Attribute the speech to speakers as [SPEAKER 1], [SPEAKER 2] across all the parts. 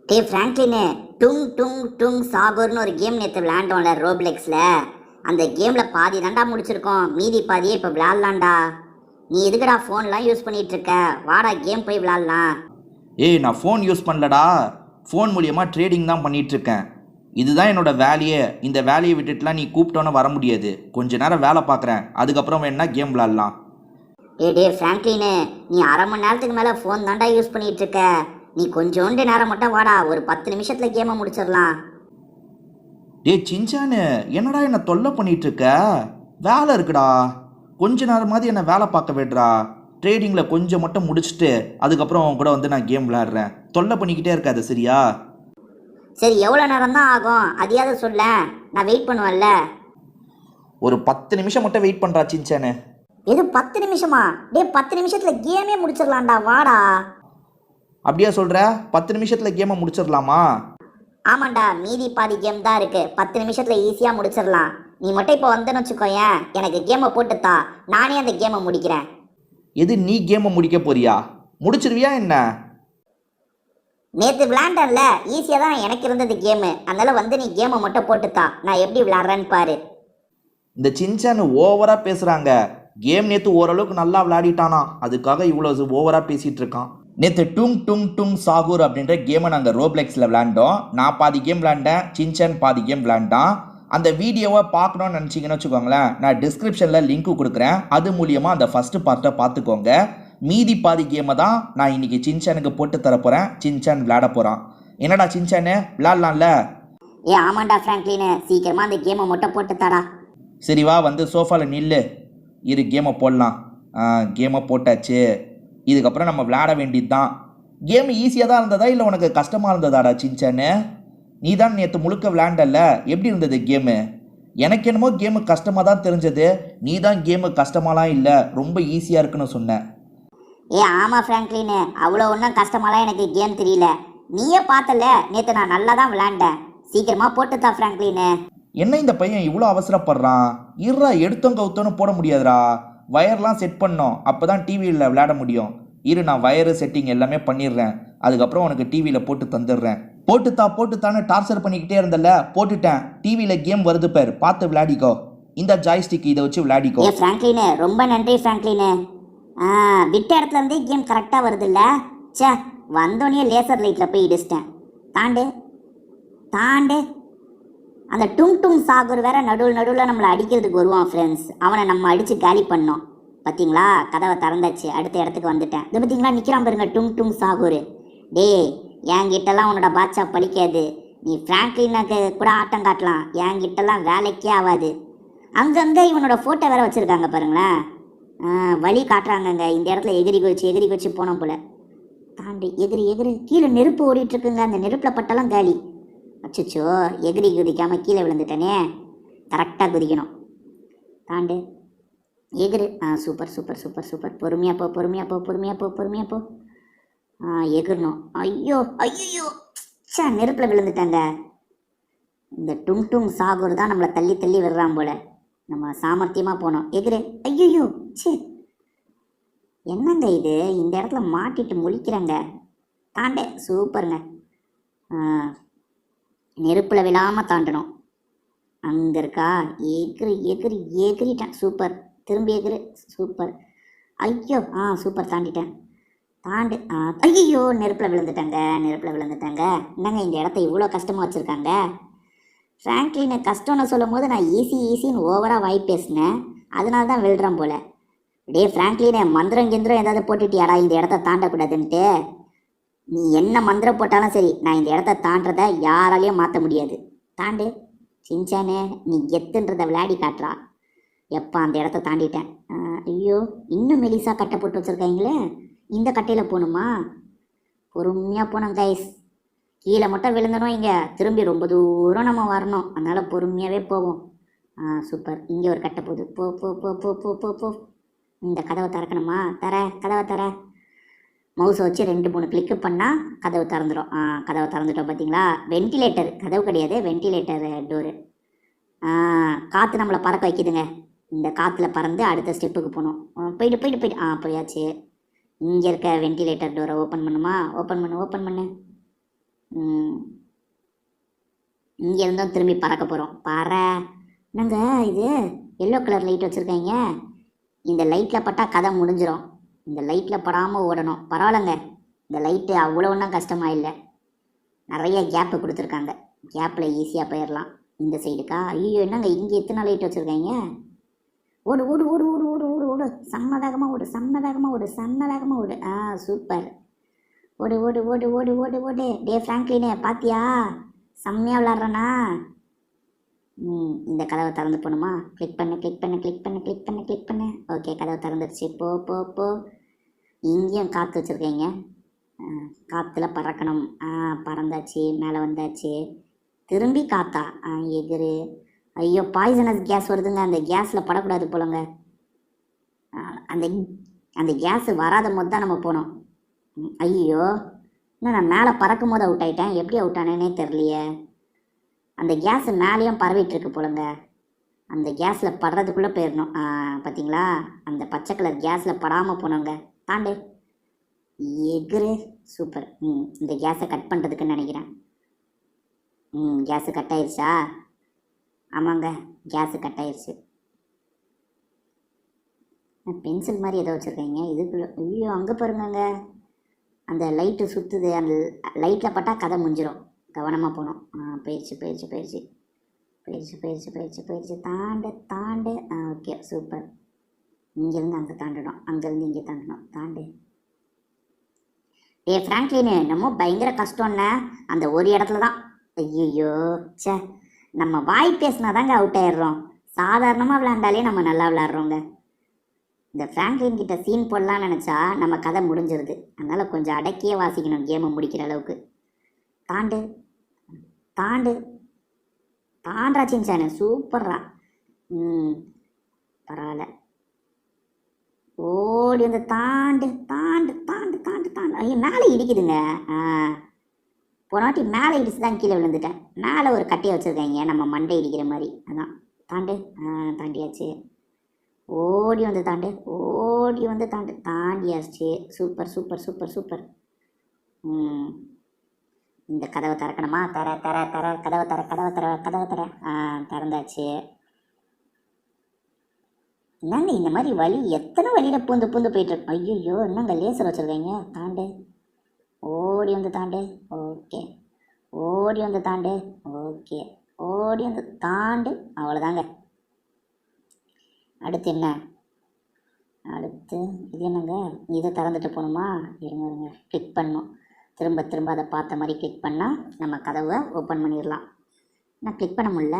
[SPEAKER 1] டே Franklin, டுங் டுங் டுங் சாகர்னு ஒரு game நேற்று விளையாண்டோம்ல ரோப்ளெக்ஸில். அந்த கேமில் பாதி தாண்டா முடிச்சிருக்கோம், மீதி பாதியே இப்போ விளையாடலாம்டா. நீ எதுக்குடா ஃபோன்லாம் யூஸ் பண்ணிகிட்டு இருக்க? வாடா கேம் போய் விளையாடலாம்.
[SPEAKER 2] ஏய், நான் ஃபோன் யூஸ் பண்ணலடா. ஃபோன் மூலியமாக ட்ரேடிங் தான் பண்ணிகிட்ருக்கேன். இதுதான் என்னோட வேலையே. இந்த வேலையை விட்டுட்டுலாம் நீ கூப்பிட்டோன்னு வர முடியாது. கொஞ்ச நேரம் வேலை பார்க்குறேன், அதுக்கப்புறம் வேணா கேம் விளாட்லாம்.
[SPEAKER 1] டே ஃப்ராங்க்லினு, நீ அரை மணி நேரத்துக்கு மேலே ஃபோன் தாண்டா யூஸ் பண்ணிகிட்டு இருக்க. நீ கொஞ்சோண்டு நேரம் மட்டும் வாடா, ஒரு 10 நிமிஷத்தில் கேமை முடிச்சிடலாம்.
[SPEAKER 2] டேய் சின்சானு, என்னடா என்னை தொல்லை பண்ணிகிட்ருக்க? வேலை இருக்குடா. கொஞ்ச நேரமாவது என்னை வேலை பார்க்க விடுறா. ட்ரேடிங்கில் கொஞ்சம் மட்டும் முடிச்சுட்டு அதுக்கப்புறம் அவன் கூட வந்து நான் கேம் விளையாடுறேன். தொல்லை பண்ணிக்கிட்டே இருக்காது, சரியா?
[SPEAKER 1] சரி, எவ்வளோ நேரம் தான் ஆகும் அதையாவது சொல்ல, நான் வெயிட் பண்ணுவேன்ல.
[SPEAKER 2] ஒரு 10 நிமிஷம் மட்டும் வெயிட் பண்ணுறா சின்சானு.
[SPEAKER 1] எது 10 நிமிஷமா? டே 10 நிமிஷத்தில் கேமே முடிச்சிடலாம்டா, வாடா.
[SPEAKER 2] அப்படியா சொல்கிற? 10 நிமிஷத்தில் கேமை முடிச்சிடலாமா?
[SPEAKER 1] ஆமாண்டா, மீதி பாதி கேம் தான் இருக்கு. 10 நிமிஷத்தில் ஈஸியாக முடிச்சிடலாம். நீ மட்டும் இப்போ வந்தேன்னு வச்சுக்கோயேன், எனக்கு கேமை போட்டுத்தா, நானே அந்த கேமை முடிக்கிறேன்.
[SPEAKER 2] எது, நீ கேமை முடிக்க போறியா? முடிச்சிருவியா என்ன?
[SPEAKER 1] நேற்று விளையாண்டல, ஈஸியாக தான் எனக்கு இருந்தது கேமு. அதனால வந்து நீ கேமை மட்டும் போட்டுத்தா, நான் எப்படி விளையாடுறேன்னு பாரு.
[SPEAKER 2] இந்த சின்சானு ஓவராக பேசுகிறாங்க. கேம் நேற்று ஓரளவுக்கு நல்லா விளையாடிட்டானா, அதுக்காக இவ்வளோ ஓவராக பேசிகிட்டு இருக்கான். நேற்று டுங் டுங் டுங் சாகூர் அப்படின்ற கேமை நாங்கள் ரோப்ளெக்ஸில் விளையாண்டோம். நான் பாதி கேம் விளையாண்டேன், சின்சான் பாதி கேம் விளையாண்டான். அந்த வீடியோவை பார்க்கணுன்னு நினச்சிங்கன்னு வச்சுக்கோங்களேன், நான் டிஸ்கிரிப்ஷனில் லிங்க்கு கொடுக்குறேன். அது மூலியமாக அந்த ஃபஸ்ட்டு பார்ட்டை பார்த்துக்கோங்க. மீதி பாதி கேமை தான் நான் இன்றைக்கி சின்சானுக்கு போட்டு தரப்போகிறேன். சின்சான் விளையாட போகிறான். என்னடா சின்சானு, விளையாடலாம்ல?
[SPEAKER 1] ஆமாண்டா ஃப்ராங்க்லினு, சீக்கிரமாக அந்த கேமை மட்டும் போட்டு தரா.
[SPEAKER 2] சரி வா, வந்து சோஃபாவில் நில்லு. இரு, கேமை போடலாம். கேமை போட்டாச்சு. இதுக்கப்புறம் நம்ம விளையாட வேண்டியது தான். கேமு ஈஸியாக தான் இருந்ததா இல்லை உனக்கு கஷ்டமாக இருந்ததாடா சின்சானு? நீ தான் நேற்று முழுக்க விளையாண்டல, எப்படி இருந்தது கேமு? எனக்கு என்னமோ கேமு கஷ்டமாக தான் தெரிஞ்சது. நீ தான் கேமு கஷ்டமாலாம் இல்லை, ரொம்ப ஈஸியாக இருக்குன்னு சொன்னேன்.
[SPEAKER 1] ஆமாம் ஃப்ராங்க்லினு, அவ்வளோ ஒன்றும் கஷ்டமாலாம் எனக்கு கேம் தெரியல. நீயே பார்த்தல, நேற்று நான் நல்லா தான் விளையாண்டேன். சீக்கிரமாக போட்டுத்தா ஃப்ராங்க்லினு.
[SPEAKER 2] என்ன இந்த பையன் இவ்வளோ அவசரப்படுறான்? இருறா, எடுத்தோம் கவுத்தோன்னு போட முடியாதுடா. வயர்லாம் செட் பண்ணோம், அப்போ தான் டிவியில் விளையாட முடியும். இரு, நான் வயரு செட்டிங் எல்லாமே பண்ணிடுறேன். அதுக்கப்புறம் உனக்கு டிவியில் போட்டு தந்துடுறேன். போட்டுத்தான்னு டார்ச்சர் பண்ணிக்கிட்டே இருந்தல, போட்டுட்டேன். டிவியில் கேம் வருது பேர், பார்த்து விளையாடிக்கோ. இந்த ஜாய்ஸ்டிக் இதை வச்சு விளையாடிக்கோ.
[SPEAKER 1] ஃப்ராங்க்லினு, ரொம்ப நன்றி ஃப்ராங்க்லினு. விட்ட இடத்துல இருந்தே கேம் கரெக்டாக வருது இல்லை? சே, வந்தோடனே லேசர் லைட்டில் போய் இடிச்சிட்டேன். தாண்டு அந்த டுங் டுங் சாகர் வேற நடுவில் நம்மளை அடிக்கிறதுக்கு வருவான் ஃப்ரெண்ட்ஸ். அவனை நம்ம அடித்து காலி பண்ணோம். பார்த்தீங்களா, கதவை திறந்தாச்சு, அடுத்த இடத்துக்கு வந்துட்டேன். இது பார்த்தீங்களா, நிற்கிறான் பாருங்க டுங் டுங் சாகூர். டே, என்கிட்டலாம் உன்னோட பாட்சா பழிக்காது. நீ ஃப்ராங்க்லினுக்கு கூட ஆட்டம் காட்டலாம், என்கிட்டலாம் வேலைக்கே ஆகாது. அங்கங்கே இவனோட ஃபோட்டோ வேற வச்சுருக்காங்க பாருங்களேன். வழி காட்டுறாங்கங்க. இந்த இடத்துல எகிரி குதிச்சு போனோம் போல். தாண்டி எகிரி கீழே நெருப்பு ஓடிட்டுருக்குங்க. அந்த நெருப்பில் பட்டெல்லாம் காலி. அச்சோ, எகிரி குதிக்காமல் கீழே விழுந்துட்டனே. கரெக்டாக குதிக்கணும். தாண்டு எகிரு. சூப்பர். பொறுமையாக போ. எகிரணும். ஐயோ, சே, நெருப்பில் விழுந்துட்டாங்க. இந்த டுங் டுங் சாகூர் தான் நம்மளை தள்ளி விடுறான் போல. நம்ம சாமர்த்தியமாக போனோம். எகிரு. ஐயோ, சே, என்னங்க இது, இந்த இடத்துல மாட்டிட்டு முழிக்கிறேங்க. தாண்டே, சூப்பருங்க. நெருப்பில் விழாமல் தாண்டணும். அங்கே இருக்கா? எகிரிட்டேன். சூப்பர். திரும்பி எகிரு. சூப்பர். ஐயோ, சூப்பர், தாண்டிட்டேன். ஐயோ, நெருப்பில் விழுந்துட்டாங்க. என்னங்க இந்த இடத்த இவ்வளோ கஷ்டமாக வச்சுருக்காங்க? ஃப்ராங்க்லினை கஷ்டம்னு சொல்லும் போது நான் ஈஸின்னு ஓவராக வாய் பேசினேன். அதனால தான் விழுறேன் போல். டே ஃப்ராங்க்லினை, மந்திரம் ஏதாவது போட்டுட்டியாடா இந்த இடத்த தாண்டக்கூடாதுன்ட்டு? நீ என்ன மந்திரம் போட்டாலும் சரி, நான் இந்த இடத்த தாண்டறத யாராலையும் மாற்ற முடியாது. தாண்டு சின்சானே, நீ எத்துன்றதை விளையாடி காட்டுறா. எப்போ அந்த இடத்த தாண்டிட்டேன். ஐயோ, இன்னும் மெலிசா கட்டை போட்டு வச்சுருக்காங்களே. இந்த கட்டையில் போகணுமா? பொறுமையாக போனோம் கைஸ். கீழே மட்டும் விழுந்தணும். இங்கே திரும்பி ரொம்ப தூரம் நம்ம வரணும், அதனால் பொறுமையாகவே போவோம். சூப்பர். இங்கே ஒரு கட்டை போகுது. போ. இந்த கதவை திறக்கணுமா? கதவை தர. மவுஸை வச்சு 2-3 கிளிக்கு பண்ணால் கதவு திறந்துடும். கதவை திறந்துட்டோம். பார்த்தீங்களா, வென்டிலேட்டர் கதவு கிடையாது, வென்டிலேட்டர் டோரு. காற்று நம்மளை பறக்க வைக்குதுங்க. இந்த காற்றுல பறந்து அடுத்த ஸ்டெப்புக்கு போகணும். போயிட்டு. போயாச்சு. இங்கே இருக்க வென்டிலேட்டர் டோரை ஓப்பன் பண்ணுமா? ஓப்பன் பண்ணு. இங்கே இருந்தும் திரும்பி பறக்க போகிறோம். என்னங்க இது எல்லோ கலர் லைட் வச்சுருக்கீங்க. இந்த லைட்டில் பட்டால் கதை முடிஞ்சிடும். இந்த லைட்டில் படாமல் ஓடணும். பரவாயில்லைங்க, இந்த லைட்டு அவ்வளோ ஒன்றும் கஷ்டமாக இல்லை. நிறைய கேப்பு கொடுத்துருக்காங்க. கேப்பில் ஈஸியாக போயிடலாம். இந்த சைடுக்கா? ஐயோ, என்னங்க இங்கே எத்தனை லைட் வச்சுருக்கீங்க? ஓடு ஓடு ஓடு ஓடு ஓடு ஓடு ஓடு, செம்ம வேகமாக ஓடு, செம்ம வேகமாக ஓடு, செம்ம வேகமாக ஓடு. சூப்பர். ஓடு ஓடு ஓடு ஓடு ஓடு ஓடு. டே ஃப்ராங்க்லினே, பாத்தியா செம்மையாக விளாட்றேண்ணா. இந்த கதவை திறந்து போகணுமா? கிளிக் பண்ணு கிளிக் பண்ணு கிளிக் பண்ணு கிளிக் பண்ணு கிளிக் பண்ணு. ஓகே, கதவை திறந்துருச்சு. போ போ போ. இங்கேயும் காற்று வச்சுருக்கீங்க. காற்றுல பறக்கணும். பறந்தாச்சு, மேலே வந்தாச்சு. திரும்பி காத்தா? எகிரு. ஐயோ, பாய்சனஸ் கேஸ் வருதுங்க. அந்த கேஸில் படக்கூடாது போலங்க. அந்த அந்த கேஸு வராத போது தான் நம்ம போனோம். ஐயோ, இன்னும் நான் மேலே பறக்கும் போது அவுட் ஆகிட்டேன். எப்படி அவுட் ஆனேனே தெரியலையே. அந்த கேஸு மேலேயும் பரவிட்டுருக்கு போலங்க. அந்த கேஸில் படுறதுக்குள்ளே போயிடணும். பார்த்தீங்களா, அந்த பச்சை கலர் கேஸில் படாமல் போனோங்க. தாண்டு. எகிரு. சூப்பர். இந்த கேஸை கட் பண்ணுறதுக்குன்னு நினைக்கிறேன். கேஸு கட் ஆயிடுச்சா? ஆமாங்க, கேஸு கட் ஆயிடுச்சு. பென்சில் மாதிரி ஏதோ வச்சுருக்கீங்க இதுக்குள்ள. ஐயோ, அங்கே பாருங்கங்க, அந்த லைட்டு சுற்றுது. அந்த லைட்டில் பட்டால் கதை முடிஞ்சிடும். கவனமாக போகணும். போயிடுச்சு போயிடுச்சு போயிடுச்சு போயிடுச்சு போயிடுச்சு போயிடுச்சு போயிடுச்சு. தாண்டு தாண்டு. Okay, super. இங்கேருந்து அங்கே தாண்டணும், அங்கேருந்து இங்கே தாண்டணும். தாண்டு. ஃப்ராங்க்லின், என்னமோ பயங்கர கஷ்டம்னா அந்த ஒரு இடத்துல தான். ஐயோ, சே, நம்ம வாய் பேசினா தாங்க அவுட் ஆயிடுறோம். சாதாரணமாக விளாண்டாலே நம்ம நல்லா விளாட்றோங்க. இந்த ஃப்ராங்க்லின் கிட்ட சீன் போடலான்னு நினச்சா நம்ம கதை முடிஞ்சிருது. அதனால் கொஞ்சம் அடக்கியே வாசிக்கணும் கேமை முடிக்கிற அளவுக்கு. தாண்டு தாண்டு. தாண்டா சின்சானு, சூப்பர்ரா. பரவாயில்ல. ஓடி வந்து தாண்டு தாண்டு தாண்டு தாண்டு தாண்டு. ஐயோ, மேலே இடிக்குதுங்க. போன வாட்டி மேலே இடிச்சு தான் கீழே விழுந்துட்டேன். மேலே ஒரு கட்டையை வச்சுருக்காங்க நம்ம மண்டை இடிக்கிற மாதிரி. அதான் தாண்டு. தாண்டியாச்சு. ஓடி வந்து தாண்டு, ஓடி வந்து தாண்டு. தாண்டியாச்சு. Super super super super. இந்த கதவை திறக்கணுமா? தர தர தர கதவை தர கதவை தர கதவை தர. திறந்தாச்சு. என்னங்க இந்த மாதிரி வழி எத்தனை வழியில் பூந்து பூந்து போயிட்டுருக்கு. ஐயோ, என்னங்க லேசர் வச்சுருக்கீங்க. தாண்டு. ஓடி வந்து தாண்டு. ஓகே. ஓடி வந்து தாண்டு. ஓகே. ஓடி வந்து தாண்டு. அவ்வளோதாங்க. அடுத்து என்ன? அடுத்து இது என்னங்க? இதை திறந்துட்டு போகணுமா? இருங்க இருங்க, கிளிக் பண்ணணும். திரும்ப திரும்ப அதை பார்த்த மாதிரி கிளிக் பண்ணால் நம்ம கதவை ஓப்பன் பண்ணிடலாம். நான் கிளிக் பண்ண முடியல.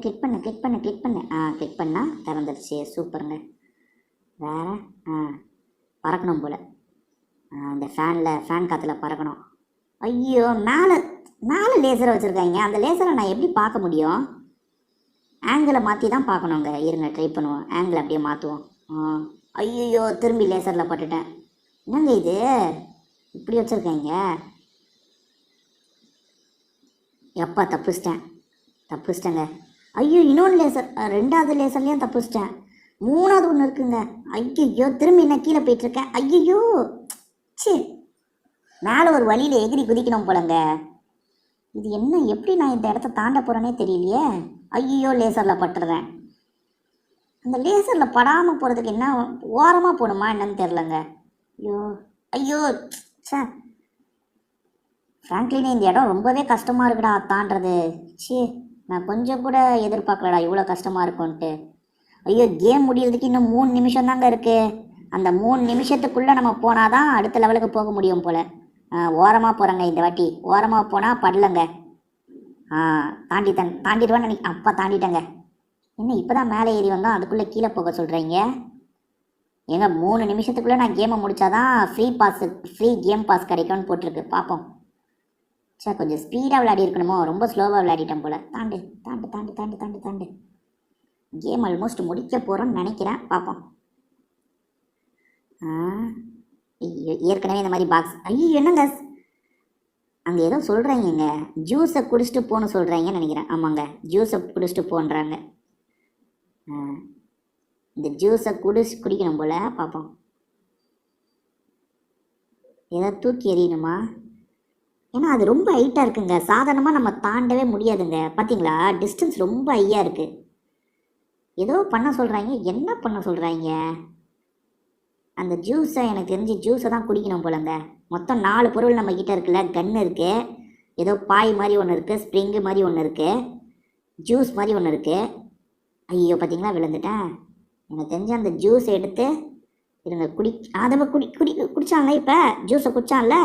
[SPEAKER 1] கிளிக் பண்ணு கிளிக் பண்ணு கிளிக் பண்ணு. கிளிக் பண்ணால் திறந்துடுச்சு. சூப்பருங்க. வேறு பறக்கணும் போல். அந்த ஃபேன் காற்றுல பறக்கணும். ஐயோ, மேலே மேலே லேசரை வச்சுருக்காங்க. அந்த லேசரை நான் எப்படி பார்க்க முடியும்? ஆங்கிளை மாற்றி தான் பார்க்கணுங்க. இருங்க, ட்ரை பண்ணுவோம். ஆங்கிளை அப்படியே மாற்றுவோம். ஐயோ, திரும்பி லேசரில் பட்டுட்டேன். என்னங்க இது இப்படி வச்சுருக்காங்க? எப்பா தப்பிச்சிட்டேங்க. ஐயோ, இன்னொன்று லேசர், ரெண்டாவது லேசர்லேயும் தப்பிச்சிட்டேன். மூணாவது ஒன்று இருக்குங்க. ஐயோ, திரும்பி என்ன கீழே போயிட்டுருக்கேன். ஐயோ, சரி, மேலே ஒரு வழியில் எகிரி குதிக்கணும் போலங்க. இது என்ன, எப்படி நான் இந்த இடத்த தாண்ட போகிறேனே தெரியலையே. ஐயோ, லேசரில் பட்டுறேன். அந்த லேசரில் படாமல் போகிறதுக்கு என்ன ஓரமாக போகணுமா என்னன்னு தெரிலங்க. ஐயோ ஐயோ, சே ஃப்ராங்க்லினே, இந்த இடம் ரொம்பவே கஷ்டமாக இருக்குடா தாண்டது. சே, நான் கொஞ்சம் கூட எதிர்பார்க்கலடா இவ்வளோ கஷ்டமாக இருக்கும்ன்ட்டு. ஐயோ, கேம் முடியறதுக்கு இன்னும் 3 நிமிஷம் தாங்க இருக்குது. அந்த 3 நிமிஷத்துக்குள்ளே நம்ம போனால் தான் அடுத்த லெவலுக்கு போக முடியும் போல். ஓரமாக போகிறேங்க இந்த வாட்டி. ஓரமாக போனால் படலங்க. தாண்டிடுவேன்னு அப்பா தாண்டிட்டேங்க. என்ன இப்போ தான் மேலே ஏறி வந்தோம், அதுக்குள்ளே கீழே போக சொல்கிறீங்க? ஏங்க 3 நிமிஷத்துக்குள்ளே நான் கேமை முடித்தாதான் ஃப்ரீ கேம் பாஸ் கிடைக்கும்னு போட்டிருக்கு. பார்ப்போம். சார், கொஞ்சம் ஸ்பீடாக விளையாடி இருக்கணுமோ, ரொம்ப ஸ்லோவாக விளையாடிட்டேன் போல். தாண்டு தாண்டு தாண்டு தாண்டு தாண்டு தாண்டு. கேம் ஆல்மோஸ்ட் முடிக்க போகிறோன்னு நினைக்கிறேன். பார்ப்போம். ஏற்கனவே இந்த மாதிரி பாக்ஸ். ஐயோ, என்னங்க அங்கே ஏதோ சொல்கிறாங்கங்க, ஜூஸை குடிச்சிட்டு போகணும் சொல்கிறாங்கன்னு நினைக்கிறேன். ஆமாங்க, ஜூஸை குடிச்சிட்டு போன்றாங்க. இந்த ஜூஸை குடிக்கணும் போல். பார்ப்போம். ஏதோ தூக்கி எறியணுமா? ஏன்னா அது ரொம்ப ஹைட்டாக இருக்குங்க, சாதாரணமாக நம்ம தாண்டவே முடியாதுங்க. பார்த்தீங்களா, டிஸ்டன்ஸ் ரொம்ப ஹையாக இருக்குது. ஏதோ பண்ண சொல்கிறாங்க, என்ன பண்ண சொல்கிறாங்க? அந்த ஜூஸை, எனக்கு தெரிஞ்சு ஜூஸை தான் குடிக்கணும் போலங்க. மொத்தம் 4 பொருள் நம்ம கிட்ட இருக்குல்ல. கன் இருக்குது, ஏதோ பாய் மாதிரி ஒன்று இருக்குது, ஸ்ப்ரிங்கு மாதிரி ஒன்று இருக்குது, ஜூஸ் மாதிரி ஒன்று இருக்குது. ஐயோ பார்த்தீங்களா, விழுந்துட்டேன். எனக்கு தெரிஞ்சு அந்த ஜூஸை எடுத்து இருங்க அதை குடிச்சான்ல. இப்போ ஜூஸை குடிச்சான்ல,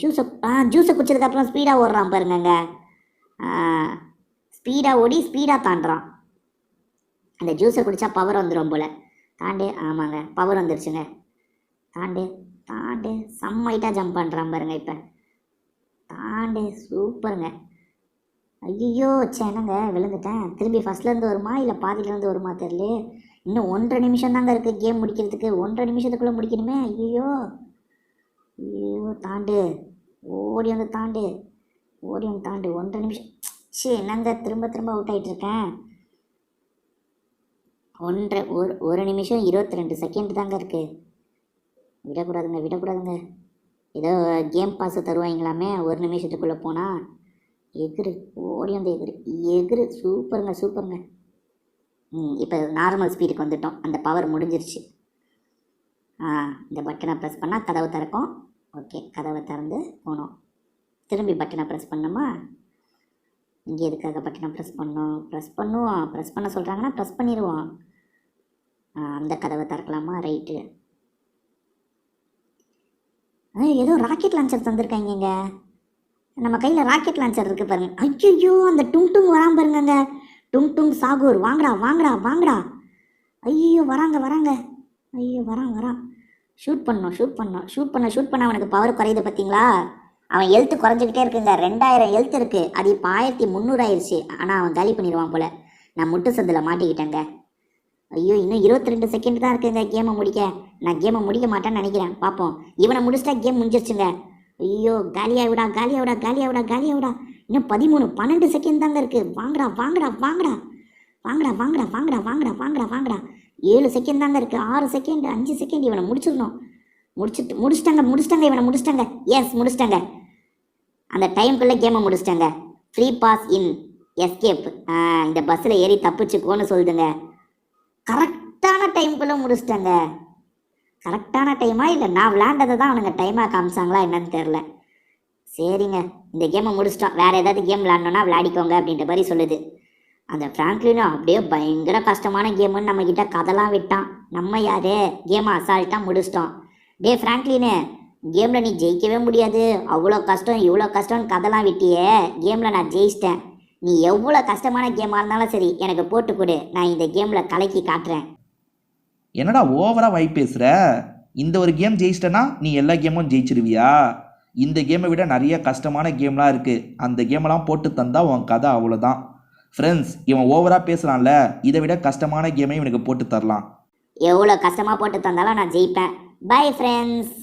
[SPEAKER 1] ஜூஸை குடிச்சதுக்கப்புறம் ஸ்பீடாக ஓடுறான் பாருங்கங்க. ஸ்பீடாக ஓடி ஸ்பீடாக தாண்டுறான். அந்த ஜூஸை குடித்தா பவர் வந்துடும் போல். தாண்டு, ஆமாங்க, பவர் வந்துருச்சுங்க. தாண்டு தாண்டு, செம்மைட்டாக ஜம்ப் பண்ணுறான் பாருங்க. இப்போ தாண்டு, சூப்பருங்க. ஐயோ என்னங்க விழுந்துட்டேன். திரும்பி ஃபஸ்ட்லேருந்து வருமா இல்லை பாதியிலேருந்து வருமா தெரியல. இன்னும் 1.5 நிமிஷம் தாங்க இருக்குது கேம் முடிக்கிறதுக்கு. 1.5 நிமிஷத்துக்குள்ளே முடிக்கணுமே. ஐயோ ஐயோ, தாண்டு, ஓடி வந்து தாண்டு, ஓடி வந்து தாண்டு. 1.5 நிமிஷம். என்னங்க திரும்ப திரும்ப அவுட் ஆகிட்டுருக்கேன். 1 நிமிஷம் 22 செகண்ட் தாங்க இருக்குது. விடக்கூடாதுங்க. ஏதோ கேம் பாஸ் தருவாங்களாமே 1 நிமிஷத்துக்குள்ளே போனால். எகிரு, ஓடி வந்து எகிரு. சூப்பருங்க. இப்போ நார்மல் ஸ்பீடுக்கு வந்துட்டோம். அந்த பவர் முடிஞ்சிருச்சு. இந்த பட்டனை ப்ரெஸ் பண்ணால் கதவை திறக்கும். ஓகே, கதவை திறந்து போனோம். திரும்பி பட்டனை ப்ரெஸ் பண்ணோமா? இங்கே எதுக்காக பட்டனை ப்ரெஸ் பண்ணுவோம். ப்ரெஸ் பண்ண சொல்கிறாங்கன்னா ப்ரெஸ் பண்ணிடுவோம். அந்த கதவை திறக்கலாமா? ரைட்டு. ஏதோ ராக்கெட் லான்ச்சர் தந்திருக்காங்க. நம்ம கையில் ராக்கெட் லான்ச்சர் இருக்குது பாருங்க. ஐயோ, அந்த டுங் வரான் பாருங்கங்க. டுங் சாகூர், வாங்கடா. ஐயோ வராங்க. ஐயோ வரான். ஷூட் பண்ண அவனுக்கு பவர் குறையுது பார்த்தீங்களா? அவன் ஹெல்த்து குறைஞ்சிக்கிட்டே இருக்குங்க. 2000 ஹெல்த் இருக்குது. அது இப்போ 1300 ஆயிடுச்சு. ஆனால் அவன் காலி பண்ணிடுவான் போல். நான் முட்டு சந்தில் மாட்டிக்கிட்டேங்க. ஐயோ, இன்னும் 22 செகண்ட் தான் இருக்குங்க கேமை முடிக்க. நான் கேமை முடிக்க மாட்டேன்னு நினைக்கிறேன். பார்ப்போம். இவனை முடிச்சிட்டா கேம் முடிஞ்சிருச்சுங்க. ஐயோ, காலியாக விடா. இன்னும் 12 செகண்ட் தாங்க இருக்குது. வாங்கடா. 7 செகண்ட் தாங்க இருக்குது. 6 செகண்ட், 5 செகண்ட். இவனை முடிச்சிடணும். முடிச்சிட்டாங்க. இவனை முடிச்சிட்டாங்க. எஸ், முடிச்சிட்டாங்க. அந்த டைமுக்குள்ளே கேமை முடிச்சிட்டாங்க. Free pass in escape. இந்த பஸ்ஸில் ஏறி தப்பிச்சுக்கோன்னு சொல்லுதுங்க. கரெக்டான டைமுக்குள்ளே முடிச்சிட்டாங்க. கரெக்டான டைமா இல்லை நான் விளையாண்டதை தான் அவனுங்க டைமாக காமிச்சாங்களா என்னன்னு தெரில. சரிங்க, இந்த கேமை முடிச்சிட்டோம். வேறு ஏதாவது கேம் விளையாடணுன்னா விளையாடிக்கோங்க அப்படின்ற மாதிரி சொல்லுது. அந்த ஃப்ராங்க்லினும் அப்படியே பயங்கர கஷ்டமான கேமுன்னு நம்மக்கிட்ட கதைலாம் விட்டான். நம்ம யார் கேமை அசால்ட்டாக முடிச்சிட்டோம். டே ஃப்ராங்க்லினு, கேமில் நீ ஜெயிக்கவே முடியாது, அவ்வளோ கஷ்டம் இவ்வளோ கஷ்டம்னு கதைலாம் விட்டியே. கேமில் நான் ஜெயிச்சிட்டேன். நீ எவ்வளோ கஷ்டமான கேமாக இருந்தாலும் சரி எனக்கு போட்டு கொடு. நான் இந்த கேமில் கலக்கி காட்டுறேன்.
[SPEAKER 2] என்னடா ஓவரா வாய் பேசுகிற? இந்த ஒரு கேம் ஜெயிச்சிட்டனா நீ எல்லா கேமும் ஜெயிச்சிருவியா? இந்த கேமை விட நிறைய கஷ்டமான கேம்லாம் இருக்குது. அந்த கேமெல்லாம் போட்டு தந்தா உன் கதை அவ்வளோதான். ஃப்ரெண்ட்ஸ், இவன் ஓவராக பேசுகிறான்ல, இதை விட கஷ்டமான கேமை இவனுக்கு போட்டு தரலாம்.
[SPEAKER 1] எவ்வளோ கஷ்டமாக போட்டு தந்தாலும் நான் ஜெயிப்பேன். Bye friends.